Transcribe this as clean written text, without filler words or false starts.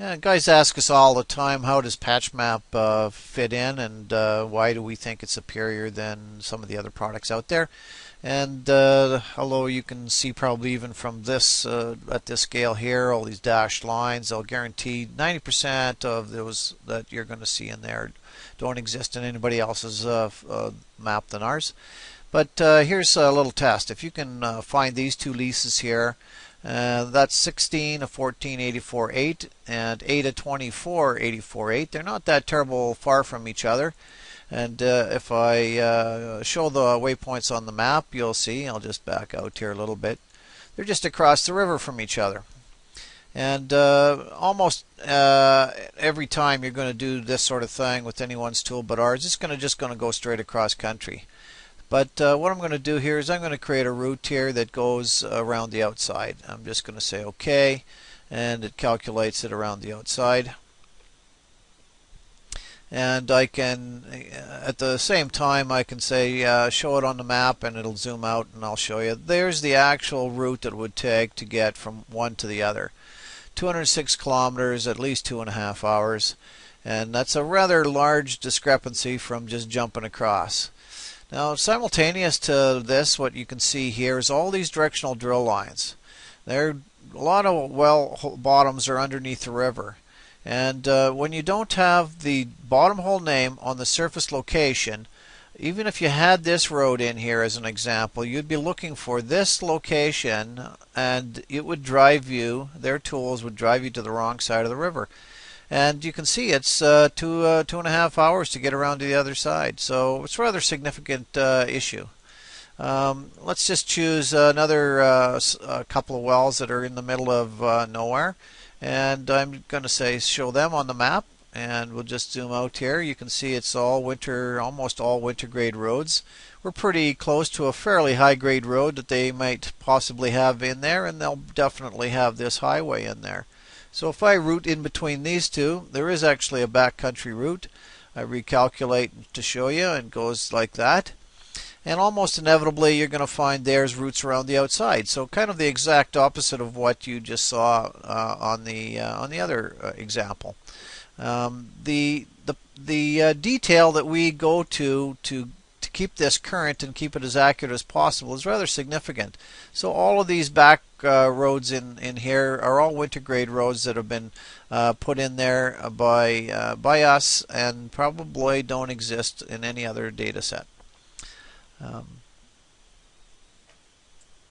Yeah, guys ask us all the time, how does PatchMap fit in, and why do we think it's superior than some of the other products out there? And although you can see probably even from this at this scale here, all these dashed lines, I'll guarantee 90% of those that you're going to see in there don't exist in anybody else's map than ours. But here's a little test. If you can find these two leases here, that's 16 of 14 84.8 and 8 of 24 84.8. They're not that terrible far from each other. And if I show the waypoints on the map, you'll see, I'll just back out here a little bit, they're just across the river from each other. And almost every time you're going to do this sort of thing with anyone's tool but ours, it's just going to go straight across country. But what I'm going to do here is I'm going to create a route here that goes around the outside. I'm just going to say OK, and it calculates it around the outside. And I can, at the same time, I can say show it on the map, and it'll zoom out, and I'll show you. There's the actual route that it would take to get from one to the other. 206 kilometers, at least 2.5 hours. And that's a rather large discrepancy from just jumping across. Now, simultaneous to this, what you can see here is all these directional drill lines. A lot of well bottoms are underneath the river. And when you don't have the bottom hole name on the surface location, even if you had this road in here as an example, you'd be looking for this location, and it would drive you, their tools would drive you to the wrong side of the river. And you can see it's 2.5 hours to get around to the other side. So it's a rather significant issue. Let's just choose another couple of wells that are in the middle of nowhere. And I'm going to say show them on the map. And we'll just zoom out here. You can see it's all winter, almost all winter grade roads. We're pretty close to a fairly high grade road that they might possibly have in there. And they'll definitely have this highway in there. So if I route in between these two, there is actually a backcountry route. I recalculate to show you, and it goes like that. And almost inevitably, you're going to find there's routes around the outside. So kind of the exact opposite of what you just saw on the other example. The detail that we go to keep this current and keep it as accurate as possible is rather significant. So all of these back roads in here are all winter grade roads that have been put in there by us and probably don't exist in any other data set.